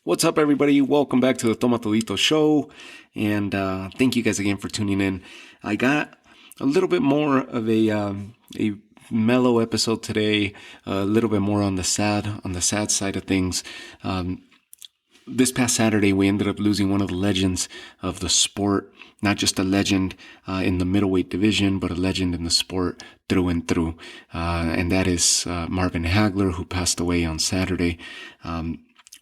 What's up, everybody? Welcome back to the Tomatolito Show, and thank you guys again for tuning in. I got a little bit more of a mellow episode today, a little bit more on the sad side of things. This past Saturday, we ended up losing one of the legends of the sport. Not just a legend in the middleweight division, but a legend in the sport through and through. And that is Marvin Hagler, who passed away on Saturday.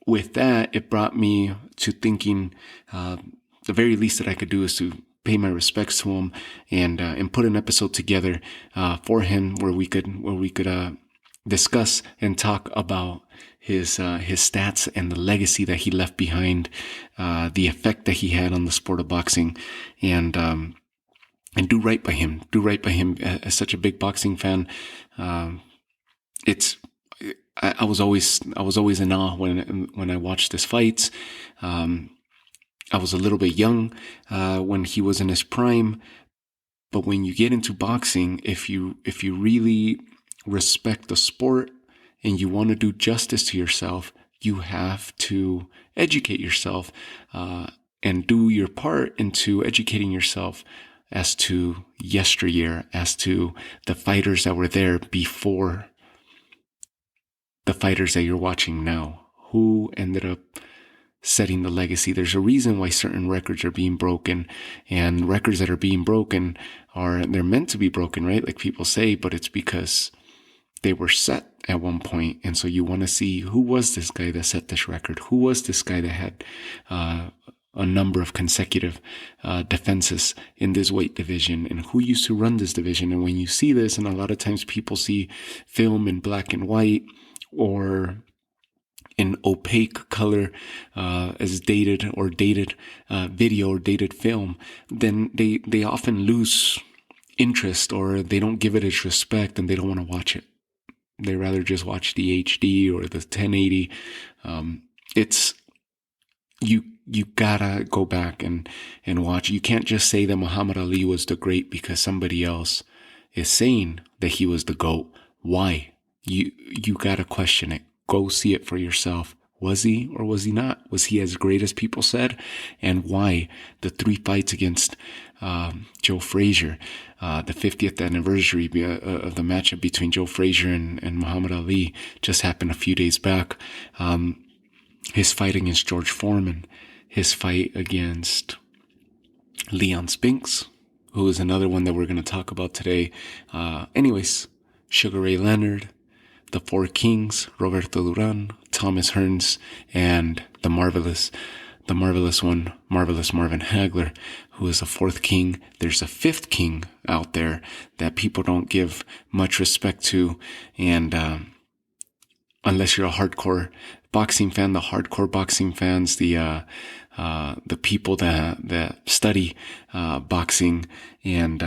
With that, it brought me to thinking the very least that I could do is to pay my respects to him and put an episode together for him where we could discuss and talk about his stats and the legacy that he left behind, the effect that he had on the sport of boxing, and do right by him. Do right by him as such a big boxing fan. I was always in awe when I watched his fights. I was a little bit young when he was in his prime, but when you get into boxing, if you really respect the sport and you want to do justice to yourself, you have to educate yourself and do your part into educating yourself as to yesteryear, as to the fighters that were there before the fighters that you're watching now, who ended up setting the legacy. There's a reason why certain records are being broken, and records that are being broken they're meant to be broken, right? Like people say, but it's because they were set at one point. And so you want to see, who was this guy that set this record? Who was this guy that had a number of consecutive defenses in this weight division, and who used to run this division? And when you see this, and a lot of times people see film in black and white or in opaque color as dated video or dated film, then they often lose interest, or they don't give it its respect, and they don't want to watch it. They rather just watch the HD or the 1080. You gotta go back and watch. You can't just say that Muhammad Ali was the GOAT because somebody else is saying that he was the GOAT. Why? You gotta question it. Go see it for yourself. Was he or was he not? Was he as great as people said? And why? The 3 fights against Joe Frazier, the 50th anniversary of the matchup between Joe Frazier and Muhammad Ali just happened a few days back. His fight against George Foreman, his fight against Leon Spinks, who is another one that we're going to talk about today. Anyways, Sugar Ray Leonard, the 4 Kings, Roberto Duran, Thomas Hearns, and the marvelous Marvin Hagler, who is the 4th king. There's a 5th king out there that people don't give much respect to, and unless you're a hardcore boxing fan, the hardcore boxing fans, the people that study boxing and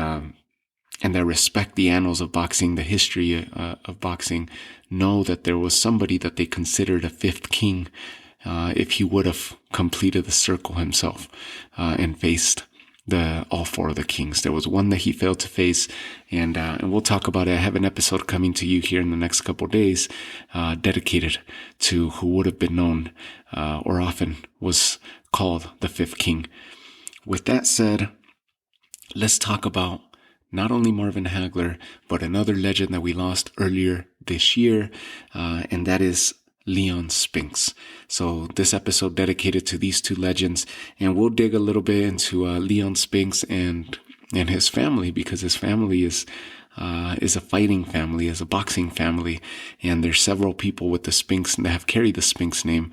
that respect the annals of boxing, the history of boxing, know that there was somebody that they considered a 5th king if he would have completed the circle himself and faced all 4 of the kings. There was one that he failed to face, and we'll talk about it. I have an episode coming to you here in the next couple of days dedicated to who would have been known or often was called the 5th king. With that said, let's talk about not only Marvin Hagler, but another legend that we lost earlier this year, and that is Leon Spinks. So this episode dedicated to these 2 legends, and we'll dig a little bit into Leon Spinks and his family, because his family is a fighting family, is a boxing family, and there's several people with the Spinks that have carried the Spinks name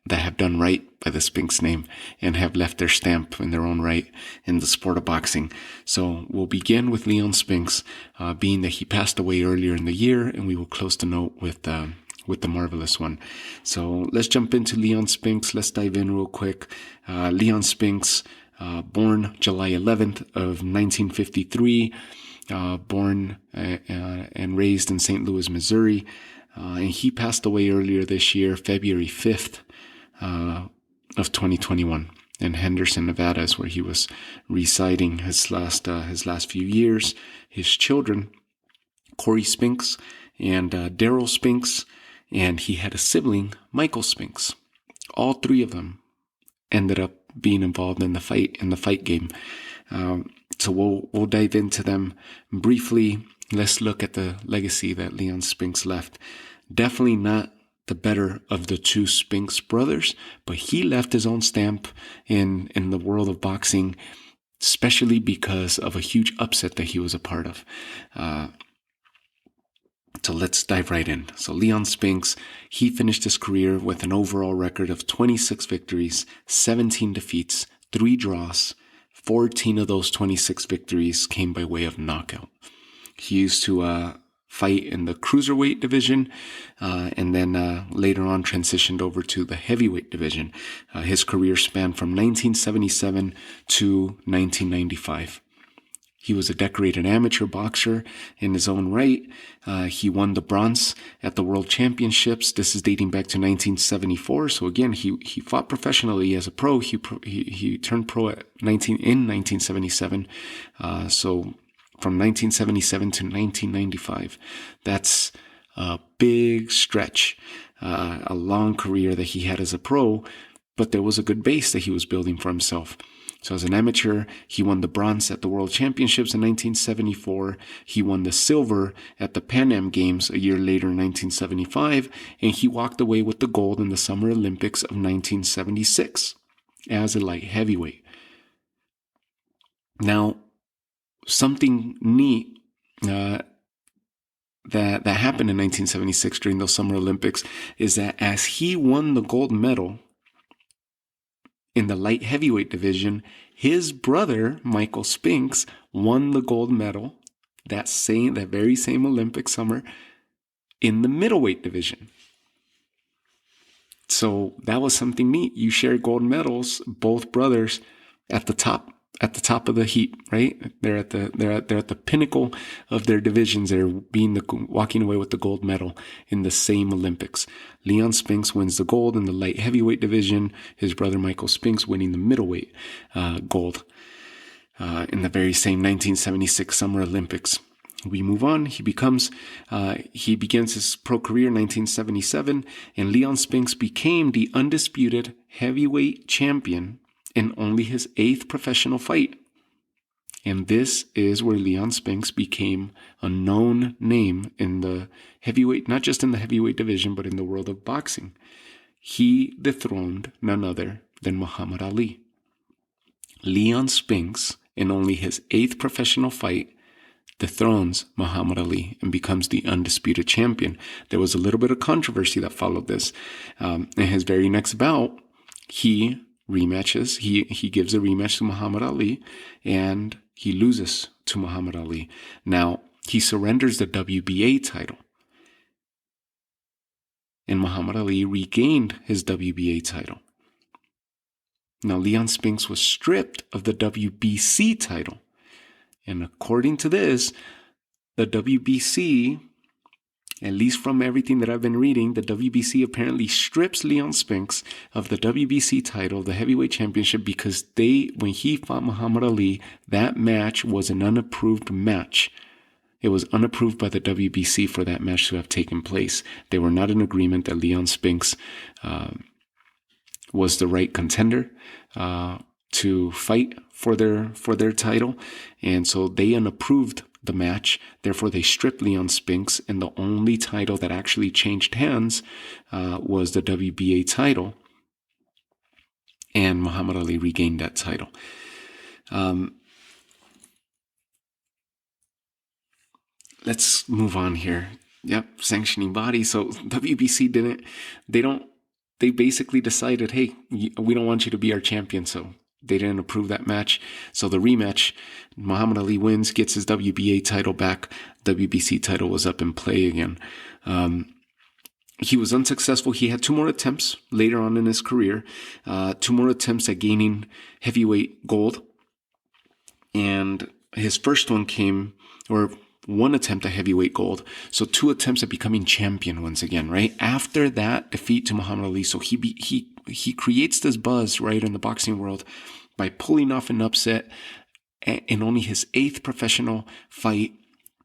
that have done right by the Spinks name and have left their stamp in their own right in the sport of boxing. So we'll begin with Leon Spinks, being that he passed away earlier in the year, and we will close the note with the marvelous one. So let's jump into Leon Spinks. Let's dive in real quick. Leon Spinks, born July 11th of 1953, born and raised in St. Louis, Missouri. And he passed away earlier this year, February 5th of 2021. In Henderson, Nevada is where he was residing his last few years. His children, Corey Spinks and Daryl Spinks, and he had a sibling, Michael Spinks. All three of them ended up being involved in the fight game. So we'll dive into them briefly. Let's look at the legacy that Leon Spinks left. Definitely not the better of the two Spinks brothers, but he left his own stamp in the world of boxing, especially because of a huge upset that he was a part of. So let's dive right in. So Leon Spinks, he finished his career with an overall record of 26 victories, 17 defeats, 3 draws. 14 of those 26 victories came by way of knockout. He used to fight in the cruiserweight division, and then later on transitioned over to the heavyweight division. His career spanned from 1977 to 1995. He was a decorated amateur boxer in his own right. He won the bronze at the World Championships. This is dating back to 1974. So again, he fought professionally as a pro. He turned pro in 1977. So from 1977 to 1995, that's a big stretch, a long career that he had as a pro. But there was a good base that he was building for himself. So as an amateur, he won the bronze at the World Championships in 1974. He won the silver at the Pan Am Games a year later in 1975. And he walked away with the gold in the Summer Olympics of 1976 as a light heavyweight. Now, something neat that happened in 1976 during those Summer Olympics is that as he won the gold medal in the light heavyweight division, his brother, Michael Spinks, won the gold medal that very same Olympic summer in the middleweight division. So that was something neat. You share gold medals, both brothers at the top of the heap, right? They're at the pinnacle of their divisions. They're walking away with the gold medal in the same Olympics. Leon Spinks wins the gold in the light heavyweight division. His brother Michael Spinks winning the middleweight gold in the very same 1976 Summer Olympics. We move on. He begins his pro career in 1977, and Leon Spinks became the undisputed heavyweight champion in only his 8th professional fight. And this is where Leon Spinks became a known name in the heavyweight, not just in the heavyweight division, but in the world of boxing. He dethroned none other than Muhammad Ali. Leon Spinks, in only his 8th professional fight, dethrones Muhammad Ali and becomes the undisputed champion. There was a little bit of controversy that followed this. In his very next bout, he rematches. He gives a rematch to Muhammad Ali, and he loses to Muhammad Ali. Now, he surrenders the WBA title, and Muhammad Ali regained his WBA title. Now, Leon Spinks was stripped of the WBC title, and according to this, the WBC, at least from everything that I've been reading, the WBC apparently strips Leon Spinks of the WBC title, the heavyweight championship, because when he fought Muhammad Ali, that match was an unapproved match. It was unapproved by the WBC for that match to have taken place. They were not in agreement that Leon Spinks was the right contender to fight for their title, and so they unapproved the match. Therefore, they stripped Leon Spinks, and the only title that actually changed hands was the WBA title, and Muhammad Ali regained that title. Let's move on here. Yep, sanctioning body. So WBC they basically decided, hey, we don't want you to be our champion, so they didn't approve that match. So the rematch, Muhammad Ali wins, gets his WBA title back. WBC title was up in play again. He was unsuccessful. He had 2 more attempts later on in his career, 2 more attempts at gaining heavyweight gold. And his first one one attempt at heavyweight gold. So 2 attempts at becoming champion once again, right? After that defeat to Muhammad Ali. So he creates this buzz, right, in the boxing world by pulling off an upset in only his 8th professional fight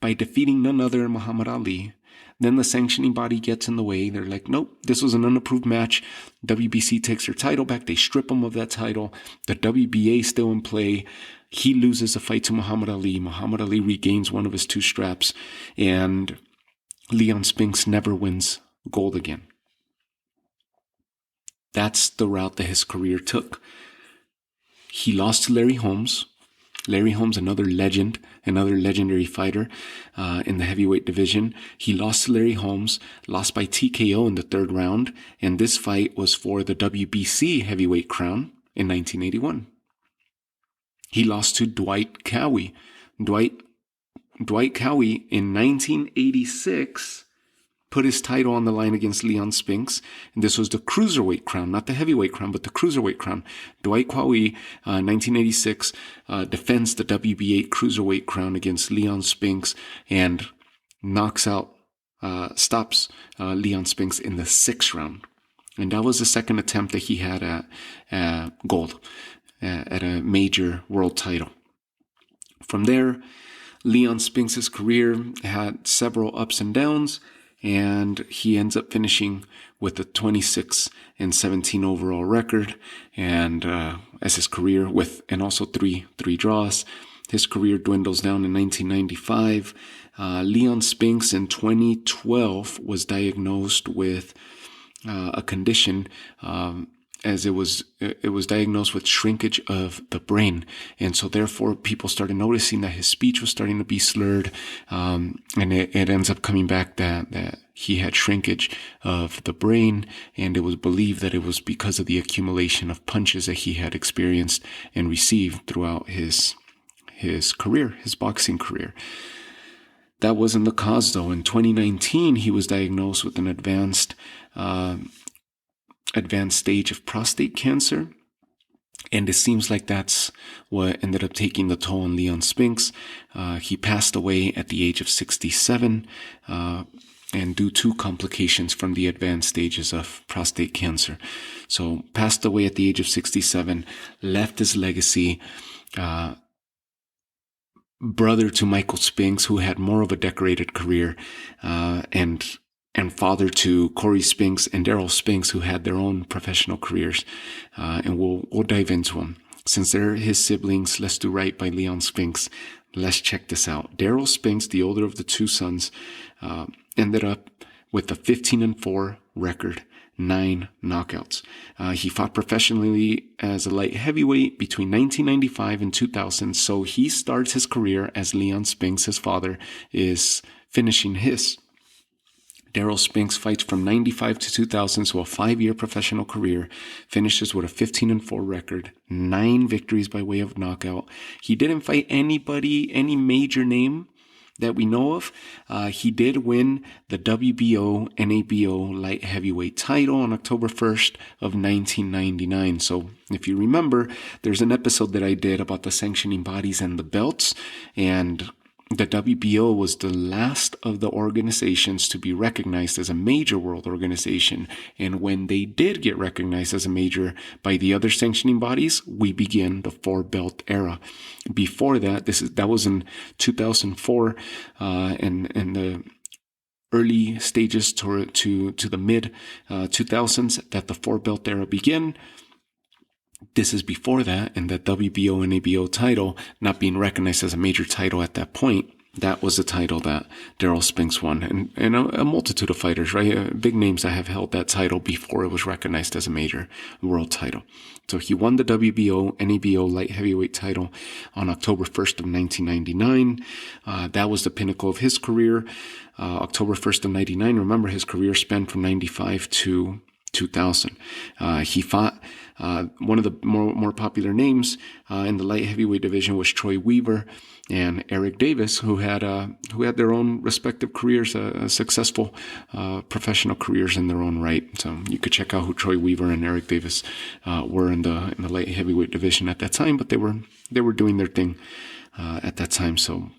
by defeating none other than Muhammad Ali. Then the sanctioning body gets in the way. They're like, nope, this was an unapproved match. WBC takes their title back. They strip him of that title. The WBA still in play. He loses the fight to Muhammad Ali. Muhammad Ali regains one of his 2 straps, and Leon Spinks never wins gold again. That's the route that his career took. He lost to Larry Holmes. Larry Holmes, another legend, another legendary fighter in the heavyweight division. He lost to Larry Holmes, lost by TKO in the 3rd round, and this fight was for the WBC heavyweight crown in 1981. He lost to Dwight Cowie. Dwight Cowie in 1986 put his title on the line against Leon Spinks, and this was the cruiserweight crown, not the heavyweight crown, but the cruiserweight crown. Dwight Cowie, 1986, defends the WBA cruiserweight crown against Leon Spinks and stops Leon Spinks in the 6th round. And that was the second attempt that he had at gold, at a major world title. From there, Leon Spinks' career had several ups and downs, and he ends up finishing with a 26-17 overall record, and as his career and also three draws. His career dwindles down in 1995. Leon Spinks in 2012 was diagnosed with a condition, as it was diagnosed with shrinkage of the brain. And so therefore people started noticing that his speech was starting to be slurred. And it ends up coming back that he had shrinkage of the brain. And it was believed that it was because of the accumulation of punches that he had experienced and received throughout his career, his boxing career. That wasn't the cause though. In 2019, he was diagnosed with an advanced stage of prostate cancer. And it seems like that's what ended up taking the toll on Leon Spinks. He passed away at the age of 67, and due to complications from the advanced stages of prostate cancer. So passed away at the age of 67, left his legacy, brother to Michael Spinks, who had more of a decorated career, and father to Corey Spinks and Daryl Spinks, who had their own professional careers. And we'll dive into them. Since they're his siblings, let's do right by Leon Spinks. Let's check this out. Daryl Spinks, the older of the 2 sons, ended up with a 15-4 record, 9 knockouts. He fought professionally as a light heavyweight between 1995 and 2000. So he starts his career as Leon Spinks. His father is finishing his. Daryl Spinks fights from 95 to 2000, so a 5-year professional career, finishes with a 15-4 record, 9 victories by way of knockout. He didn't fight anybody, any major name that we know of. He did win the WBO, NABO light heavyweight title on October 1st of 1999. So if you remember, there's an episode that I did about the sanctioning bodies and the belts, and the WBO was the last of the organizations to be recognized as a major world organization. And when they did get recognized as a major by the other sanctioning bodies, we begin the 4-belt era. Before that, that was in 2004, and the early stages to the mid 2000s that the 4-belt era began. This is before that, and that WBO and NABO title not being recognized as a major title at that point. That was the title that Daryl Spinks won, and a multitude of fighters, right? Big names that have held that title before it was recognized as a major world title. So he won the WBO, NABO light heavyweight title on October 1st of 1999. That was the pinnacle of his career. October 1st of 99. Remember, his career spanned from 95 to 2000. He fought one of the more popular names in the light heavyweight division was Troy Weaver and Eric Davis, who had their own respective careers, successful professional careers in their own right. So you could check out who Troy Weaver and Eric Davis were in the light heavyweight division at that time, but they were doing their thing at that time. So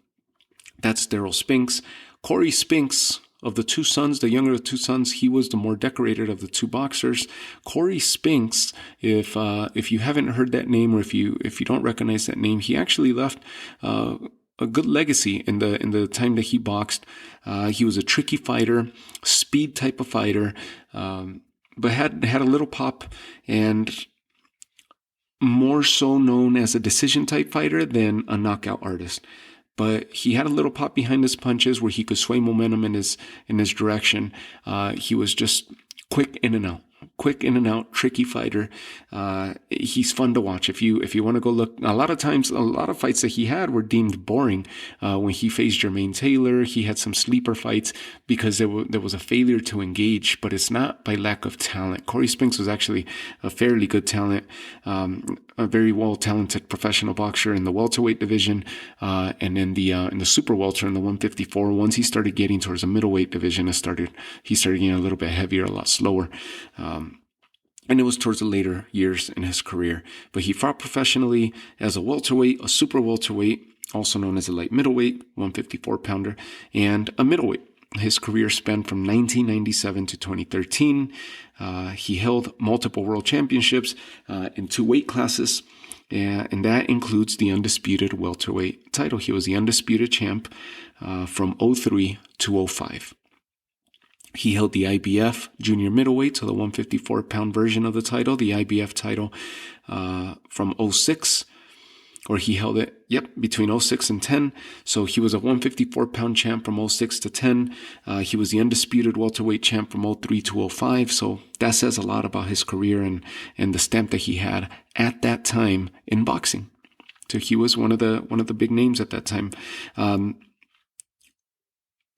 that's Daryl Spinks. Corey Spinks, of the 2 sons, the younger of the 2 sons, he was the more decorated of the 2 boxers. Corey Spinks, if you haven't heard that name, or if you don't recognize that name, he actually left a good legacy in the time that he boxed. He was a tricky fighter, speed type of fighter, but had a little pop, and more so known as a decision type fighter than a knockout artist. But he had a little pop behind his punches where he could sway momentum in his direction. He was just quick in and out, tricky fighter. He's fun to watch. If you want to go look, a lot of times, a lot of fights that he had were deemed boring. When he faced Jermaine Taylor, he had some sleeper fights because there was a failure to engage, but it's not by lack of talent. Corey Spinks was actually a fairly good talent, a very well-talented professional boxer in the welterweight division, and in the super welter in the 154. Once he started getting towards the middleweight division, he started getting a little bit heavier, a lot slower. And it was towards the later years in his career. But he fought professionally as a welterweight, a super welterweight, also known as a light middleweight, 154-pounder, and a middleweight. His career spanned from 1997 to 2013. He held multiple world championships in 2 weight classes, and that includes the undisputed welterweight title. He was the undisputed champ from 2003 to 2005. He held the IBF junior middleweight, so the 154-pound version of the title, the IBF title from 2006, or he held it, between 2006 and 10. So he was a 154-pound champ from 2006 to 10. He was the undisputed welterweight champ from 2003 to 2005. So that says a lot about his career and the stamp that he had at that time in boxing. So he was one of the big names at that time.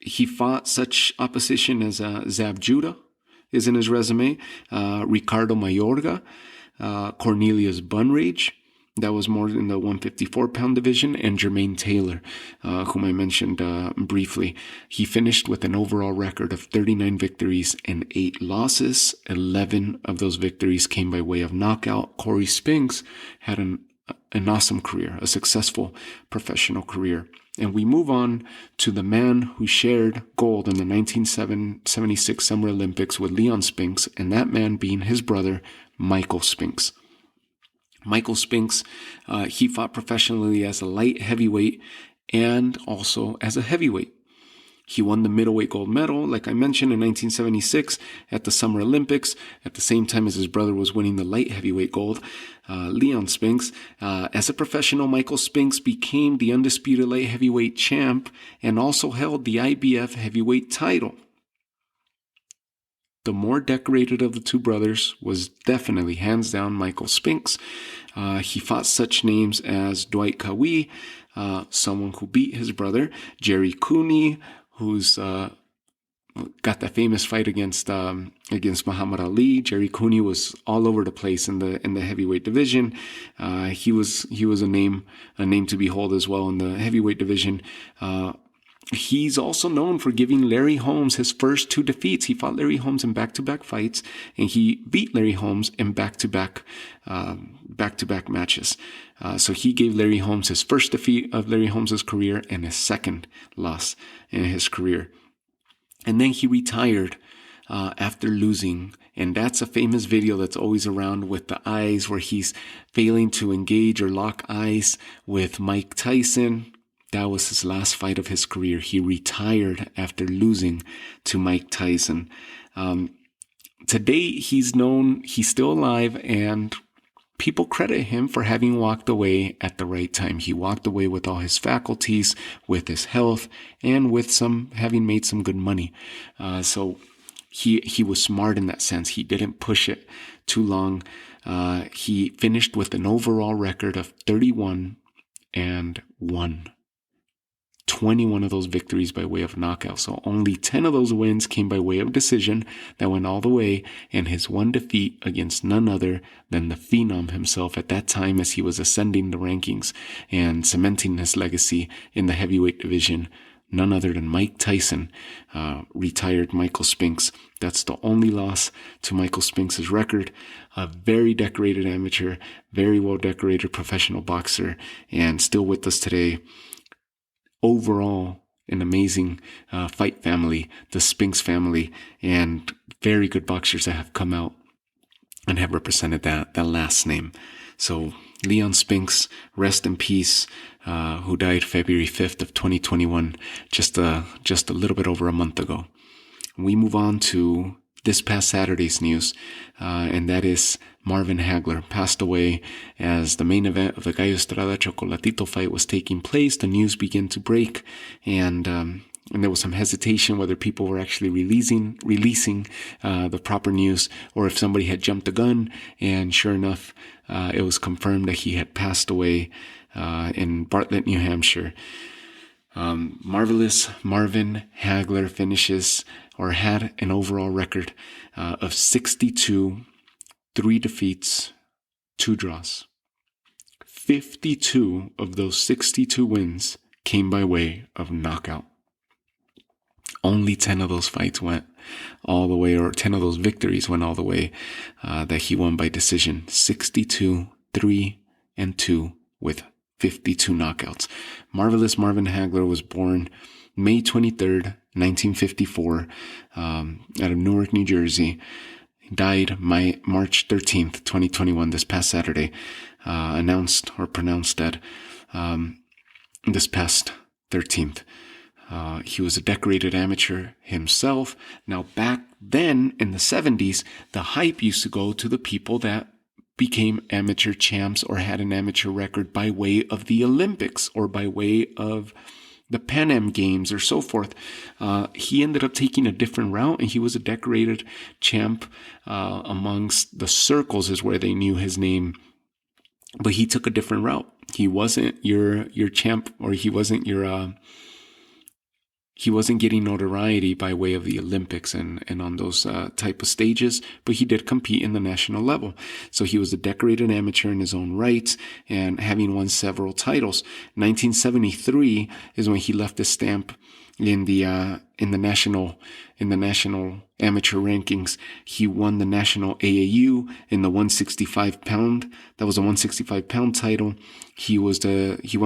He fought such opposition as Zab Judah is in his resume, Ricardo Mayorga, Cornelius Bunrage, that was more in the 154-pound division, and Jermaine Taylor, whom I mentioned briefly. He finished with an overall record of 39 victories and 8 losses. 11 of those victories came by way of knockout. Corey Spinks had an awesome career, a successful professional career. And we move on to the man who shared gold in the 1976 Summer Olympics with Leon Spinks, and that man being his brother, Michael Spinks. Michael Spinks, he fought professionally as a light heavyweight and also as a heavyweight. He won the middleweight gold medal, like I mentioned, in 1976 at the Summer Olympics, at the same time as his brother was winning the light heavyweight gold, Leon Spinks. As a professional, Michael Spinks became the undisputed light heavyweight champ and also held the IBF heavyweight title. The more decorated of the two brothers was definitely, hands down, Michael Spinks. He fought such names as Dwight Cowie, someone who beat his brother, Jerry Cooney, who's got that famous fight against Muhammad Ali. Jerry Cooney was all over the place in the heavyweight division. He was a name to behold as well in the heavyweight division. He's also known for giving Larry Holmes his first 2 defeats. He fought Larry Holmes in back-to-back fights, and he beat Larry Holmes in back-to-back matches. So he gave Larry Holmes his first defeat of Larry Holmes' career and his second loss in his career. And then he retired after losing. And that's a famous video that's always around with the eyes where he's failing to engage or lock eyes with Mike Tyson. That was his last fight of his career. He retired after losing to Mike Tyson. Today, he's still alive, and people credit him for having walked away at the right time. He walked away with all his faculties, with his health, and with having made some good money. So he was smart in that sense. He didn't push it too long. He finished with an overall record of 31-1. 21 of those victories by way of knockout. So only 10 of those wins came by way of decision that went all the way, and his one defeat against none other than the Phenom himself at that time as he was ascending the rankings and cementing his legacy in the heavyweight division. None other than Mike Tyson retired Michael Spinks. That's the only loss to Michael Spinks' record. A very decorated amateur, very well-decorated professional boxer, and still with us today. Overall, an amazing fight family, the Spinks family, and very good boxers that have come out and have represented that last name. So Leon Spinks, rest in peace, who died February 5th of 2021, just a little bit over a month ago. We move on to this past Saturday's news, and that is Marvin Hagler passed away as the main event of the Gallo Estrada Chocolatito fight was taking place. The news began to break, and there was some hesitation whether people were actually releasing the proper news or if somebody had jumped the gun. And sure enough, it was confirmed that he had passed away in Bartlett, New Hampshire. Marvelous Marvin Hagler finishes or had an overall record of 62, 3 defeats, 2 draws. 52 of those 62 wins came by way of knockout. Only 10 of those fights went all the way, or 10 of those victories went all the way, that he won by decision. 62, 3, and 2 with 52 knockouts. Marvelous Marvin Hagler was born May 23rd, 1954, out of Newark, New Jersey. He died March 13th, 2021, this past Saturday. Announced or pronounced dead this past 13th. He was a decorated amateur himself. Now, back then in the 70s, the hype used to go to the people that became amateur champs or had an amateur record by way of the Olympics or by way of the Pan Am Games or so forth. He ended up taking a different route, and he was a decorated champ amongst the circles is where they knew his name. But he took a different route. He wasn't your champ, or he wasn't getting notoriety by way of the Olympics and on those type of stages, but he did compete in the national level. So he was a decorated amateur in his own right and having won several titles. 1973 is when he left his stamp in the national amateur rankings. He won the national AAU in the 165 pound. That was a 165 pound title. He won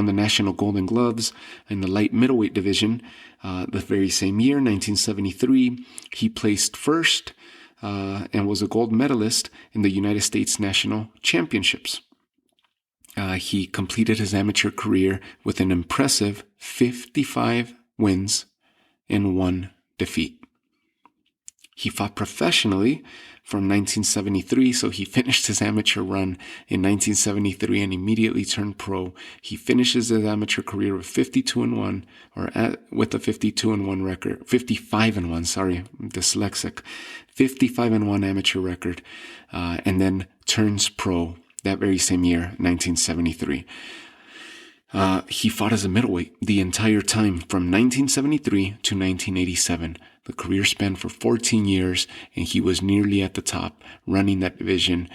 the national Golden Gloves in the light middleweight division. The very same year, 1973, he placed first and was a gold medalist in the United States National Championships. He completed his amateur career with an impressive 55 wins and 1 defeat. He fought professionally from 1973, so he finished his amateur run in 1973 and immediately turned pro. He finishes his amateur career with 52-1, with a 52-1 record, 55-1. Sorry, I'm dyslexic. 55-1 amateur record, and then turns pro that very same year, 1973. He fought as a middleweight the entire time from 1973 to 1987. The career spanned for 14 years, and he was nearly at the top, running that division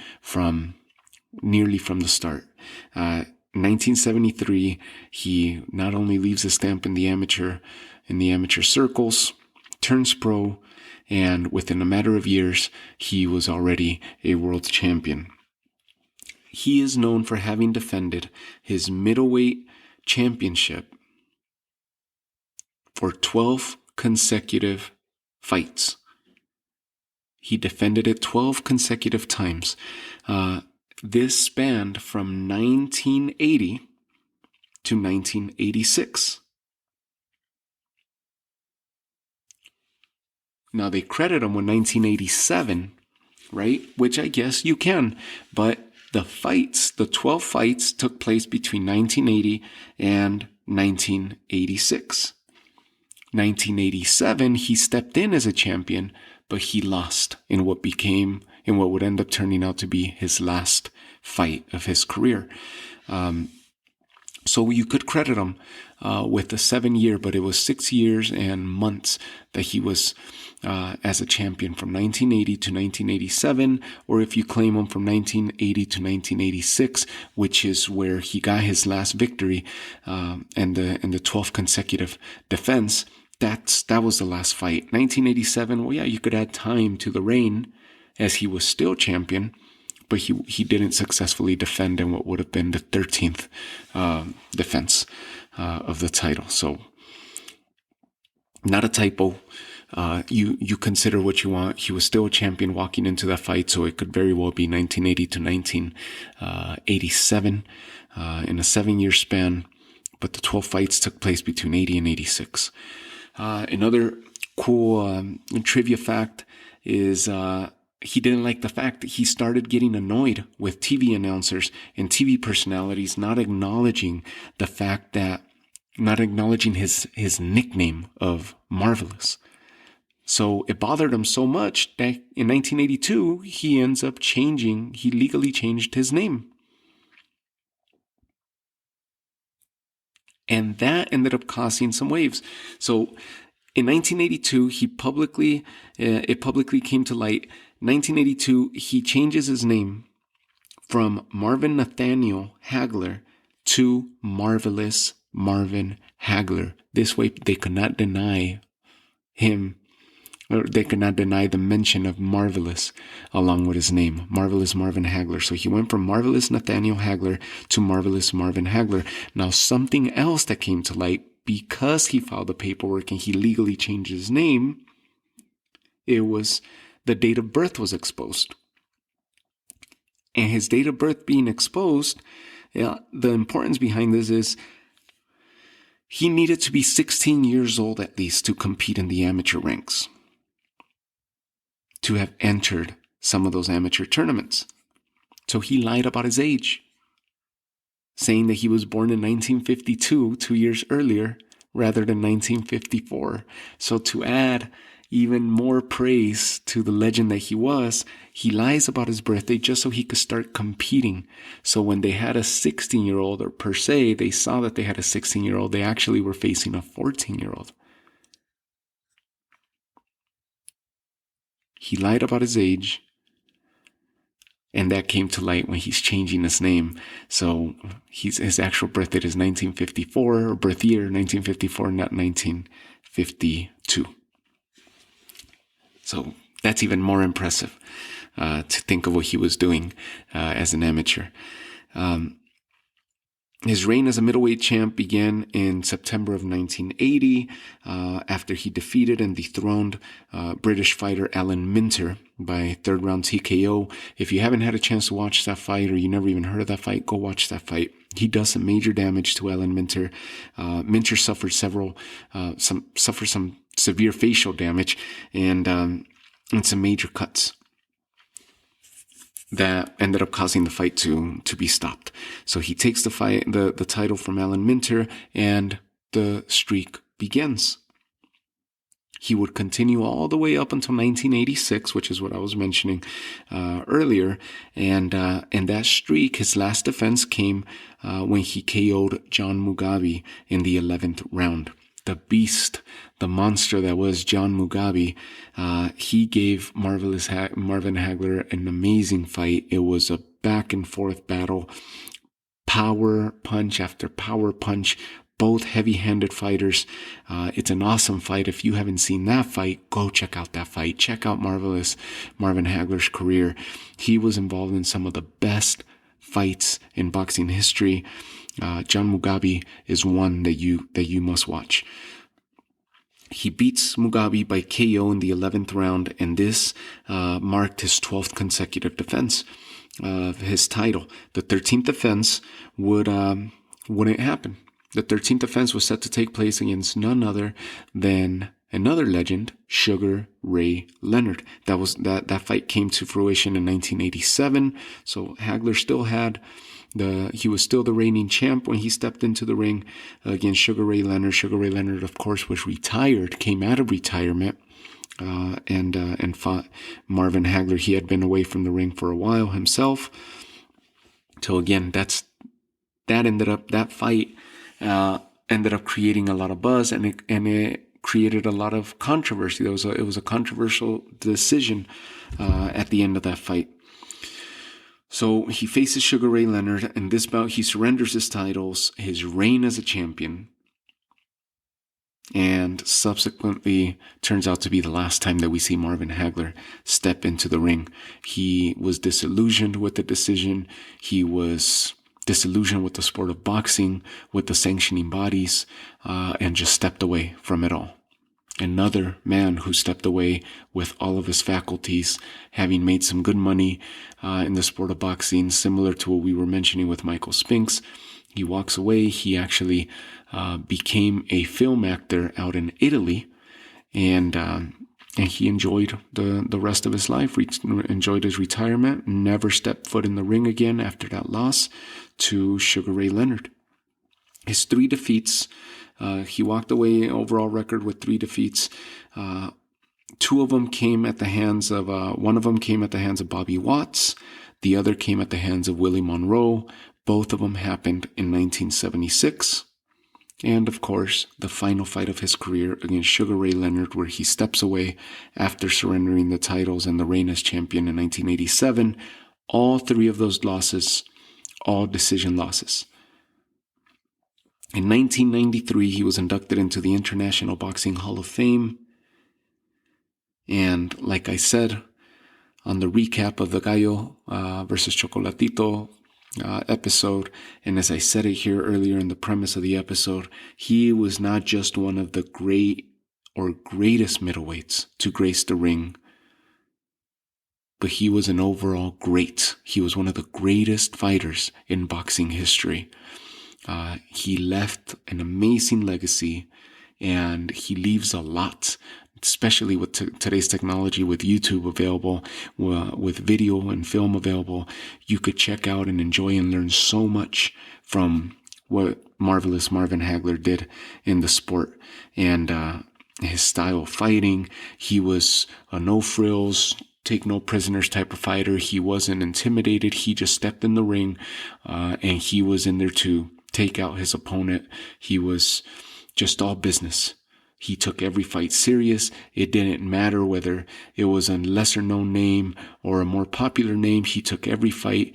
nearly from the start. 1973, he not only leaves a stamp in the amateur circles, turns pro, and within a matter of years, he was already a world champion. He is known for having defended his middleweight championship for 12 consecutive fights. He defended it 12 consecutive times. This spanned from 1980 to 1986. Now, they credit him with 1987, right? Which I guess you can, but the 12 fights took place between 1980 and 1986. 1987, he stepped in as a champion, but he lost in what would end up turning out to be his last fight of his career. So you could credit him with a 7-year, but it was 6 years and months that he was as a champion from 1980 to 1987, or if you claim him from 1980 to 1986, which is where he got his last victory and the 12th consecutive defense. That was the last fight. 1987, well, yeah, you could add time to the reign as he was still champion, but he didn't successfully defend in what would have been the 13th defense of the title. So not a typo. You consider what you want. He was still a champion walking into that fight, so it could very well be 1980 to 1987 in a 7-year span. But the 12 fights took place between 80 and 86. Another cool trivia fact is he didn't like the fact that he started getting annoyed with TV announcers and TV personalities not acknowledging the fact that, not acknowledging his nickname of Marvelous. So it bothered him so much that in 1982, he ends up he legally changed his name. And that ended up causing some waves. So in 1982, it publicly came to light. 1982, he changes his name from Marvin Nathaniel Hagler to Marvelous Marvin Hagler. This way, they could not deny him, or they could not deny the mention of Marvelous along with his name, Marvelous Marvin Hagler. So he went from Marvelous Nathaniel Hagler to Marvelous Marvin Hagler. Now, something else that came to light, because he filed the paperwork and he legally changed his name, it was the date of birth was exposed. And his date of birth being exposed, the importance behind this is he needed to be 16 years old at least to compete in the amateur ranks, to have entered some of those amateur tournaments. So he lied about his age, saying that he was born in 1952, 2 years earlier, rather than 1954. So to add even more praise to the legend that he was, he lies about his birthday just so he could start competing. So when they had a 16-year-old, or per se, they saw that they had a 16-year-old, they actually were facing a 14-year-old. He lied about his age, and that came to light when he's changing his name. So his actual birth date is 1954, or birth year 1954, not 1952. So that's even more impressive to think of what he was doing as an amateur. His reign as a middleweight champ began in September of 1980 after he defeated and dethroned British fighter Alan Minter by third round TKO. If you haven't had a chance to watch that fight, or you never even heard of that fight, go watch that fight. He does some major damage to Alan Minter. Minter suffered some severe facial damage and some major cuts that ended up causing the fight to be stopped. So he takes the title from Alan Minter, and the streak begins. He would continue all the way up until 1986, which is what I was mentioning earlier. And that streak, his last defense came when he KO'd John Mugabe in the 11th round. The beast, the monster that was John Mugabe, he gave Marvin Hagler an amazing fight. It was a back and forth battle, power punch after power punch, both heavy-handed fighters. It's an awesome fight. If you haven't seen that fight, go check out that fight. Check out Marvelous Marvin Hagler's career. He was involved in some of the best fights in boxing history. John Mugabe is one that you must watch. He beats Mugabe by KO in the 11th round, and this marked his 12th consecutive defense of his title. The 13th defense wouldn't happen. The 13th defense was set to take place against none other than another legend, Sugar Ray Leonard. That fight came to fruition in 1987. So Hagler still had he was still the reigning champ when he stepped into the ring against Sugar Ray Leonard. Sugar Ray Leonard, of course, was retired, came out of retirement, and fought Marvin Hagler. He had been away from the ring for a while himself. So again, that fight ended up creating a lot of buzz, and it created a lot of controversy. It was a controversial decision at the end of that fight. So he faces Sugar Ray Leonard. In this bout, he surrenders his titles, his reign as a champion, and subsequently turns out to be the last time that we see Marvin Hagler step into the ring. He was disillusioned with the decision. He was disillusioned with the sport of boxing, with the sanctioning bodies, and just stepped away from it all. another man who stepped away with all of his faculties, having made some good money in the sport of boxing, similar to what we were mentioning with Michael Spinks. He walks away. He actually became a film actor out in Italy, and he enjoyed the rest of his life, enjoyed his retirement, never stepped foot in the ring again after that loss to Sugar Ray Leonard. His 3 defeats, he walked away overall record with 3 defeats. 2 of them came at the hands of, one of them came at the hands of Bobby Watts. The other came at the hands of Willie Monroe. Both of them happened in 1976. And of course, the final fight of his career against Sugar Ray Leonard, where he steps away after surrendering the titles and the reign as champion in 1987. All 3 of those losses, all decision losses. In 1993, he was inducted into the International Boxing Hall of Fame. And like I said, on the recap of the Gallo versus Chocolatito episode, and as I said it here earlier in the premise of the episode, he was not just one of the great or greatest middleweights to grace the ring, but he was an overall great. He was one of the greatest fighters in boxing history. He left an amazing legacy, and he leaves a lot, especially with today's technology, with YouTube available, with video and film available. You could check out and enjoy and learn so much from what Marvelous Marvin Hagler did in the sport, and his style of fighting. He was a no-frills, take no prisoners type of fighter. He wasn't intimidated. He just stepped in the ring, and he was in there to take out his opponent. He was just all business. He took every fight serious. It didn't matter whether it was a lesser known name or a more popular name. He took every fight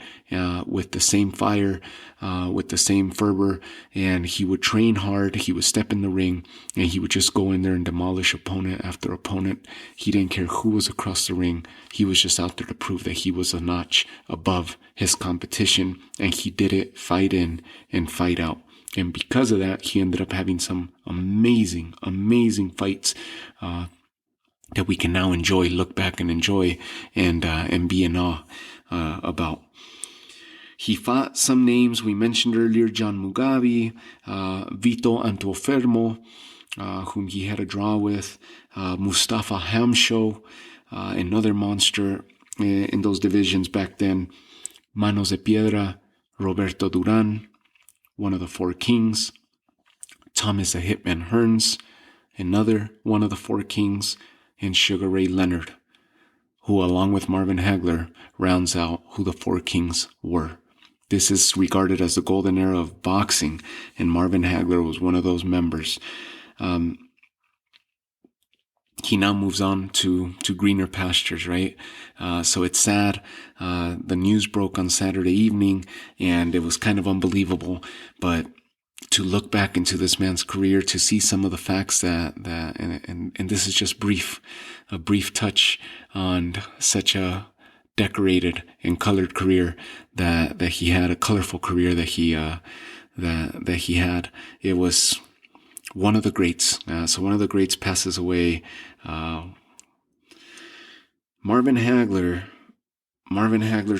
with the same fire, with the same fervor, and he would train hard. He would step in the ring, and he would just go in there and demolish opponent after opponent. He didn't care who was across the ring. He was just out there to prove that he was a notch above his competition, and he did it fight in and fight out. And because of that, he ended up having some amazing, amazing fights that we can now enjoy, look back and enjoy, and be in awe about. He fought some names we mentioned earlier: John Mugabe, Vito Antuofermo, whom he had a draw with, Mustafa Hamsho, another monster in those divisions back then, Manos de Piedra, Roberto Duran, one of the Four Kings, Thomas the Hitman Hearns, another one of the Four Kings, and Sugar Ray Leonard, who, along with Marvin Hagler, rounds out who the Four Kings were. This is regarded as the golden era of boxing, and Marvin Hagler was one of those members. He now moves on to greener pastures, right? So it's sad. The news broke on Saturday evening, and it was kind of unbelievable. But to look back into this man's career, to see some of the facts and this is just a brief touch on such a decorated and colored career that he had, a colorful career that he had. It was one of the greats. So one of the greats passes away. Marvin Hagler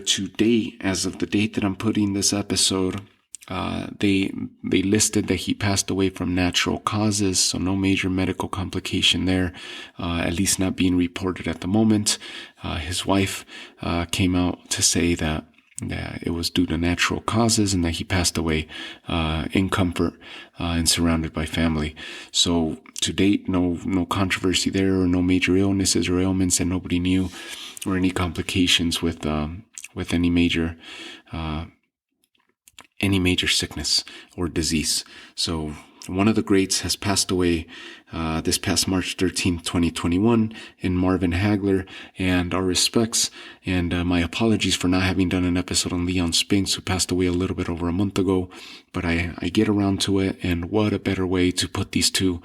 to date, as of the date that I'm putting this episode, they listed that he passed away from natural causes, so no major medical complication there, at least not being reported at the moment. His wife came out to say that it was due to natural causes and that he passed away in comfort and surrounded by family. So to date, no controversy there, or no major illnesses or ailments that nobody knew, or any complications with any major sickness or disease. So one of the greats has passed away this past March 13th, 2021, in Marvin Hagler, and our respects and my apologies for not having done an episode on Leon Spinks, who passed away a little bit over a month ago, but I get around to it, and what a better way to put these two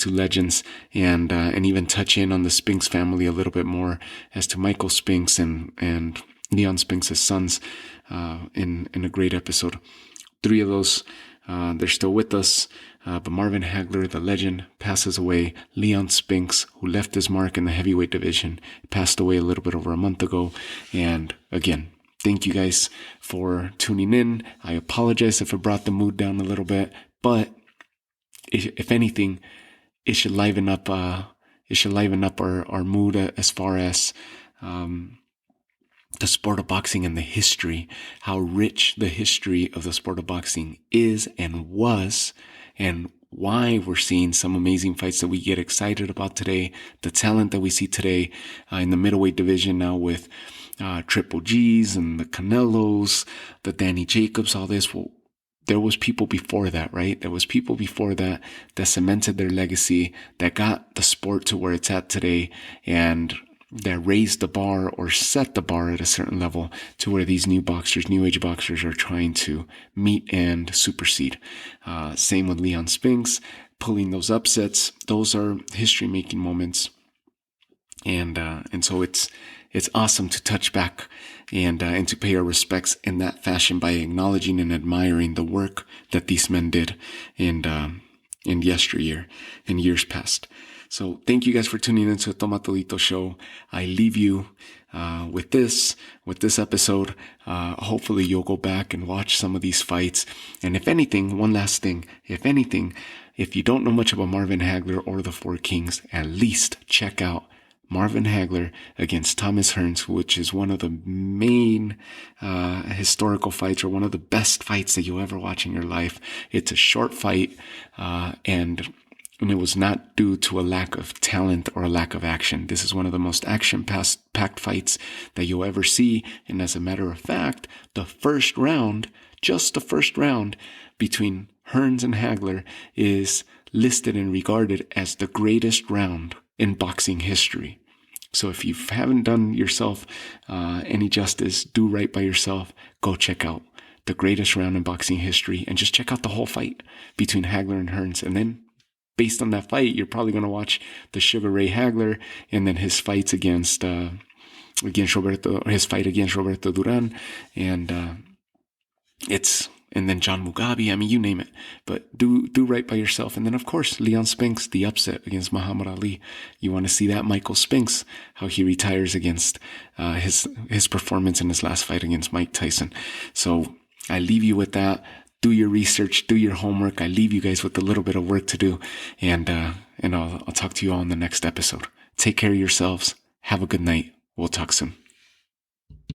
legends and even touch in on the Spinks family a little bit more as to Michael Spinks and Leon Spinks' sons in a great episode. 3 of those They're still with us. But Marvin Hagler, the legend, passes away. Leon Spinks, who left his mark in the heavyweight division, passed away a little bit over a month ago. And again, thank you guys for tuning in. I apologize if it brought the mood down a little bit, but if anything, it should liven up. It should liven up our mood as far as the sport of boxing and the history, how rich the history of the sport of boxing is and was, and why we're seeing some amazing fights that we get excited about today, the talent that we see today in the middleweight division now with Triple G's and the Canelos, the Danny Jacobs, all this. Well, there was people before that, right? There was people before that cemented their legacy, that got the sport to where it's at today, and that raised the bar or set the bar at a certain level to where these new boxers, new age boxers, are trying to meet and supersede. Same with Leon Spinks, pulling those upsets. Those are history-making moments, and so it's awesome to touch back and to pay our respects in that fashion by acknowledging and admiring the work that these men did in yesteryear, in years past. So thank you guys for tuning into the Tomatolito Show. I leave you with this episode. Hopefully you'll go back and watch some of these fights. And if anything, one last thing, if you don't know much about Marvin Hagler or the Four Kings, at least check out Marvin Hagler against Thomas Hearns, which is one of the main historical fights, or one of the best fights that you'll ever watch in your life. It's a short fight, and it was not due to a lack of talent or a lack of action. This is one of the most action-packed fights that you'll ever see. And as a matter of fact, just the first round between Hearns and Hagler is listed and regarded as the greatest round in boxing history. So if you haven't done yourself any justice, do right by yourself, go check out the greatest round in boxing history and just check out the whole fight between Hagler and Hearns. And then based on that fight, you're probably going to watch the Sugar Ray Hagler and then his fights against Roberto Duran, and then John Mugabe. I mean, you name it. But do right by yourself. And then, of course, Leon Spinks, the upset against Muhammad Ali. You want to see that? Michael Spinks, how he retires against his performance in his last fight against Mike Tyson. So I leave you with that. Do your research, do your homework. I leave you guys with a little bit of work to do. And I'll talk to you all in the next episode. Take care of yourselves. Have a good night. We'll talk soon.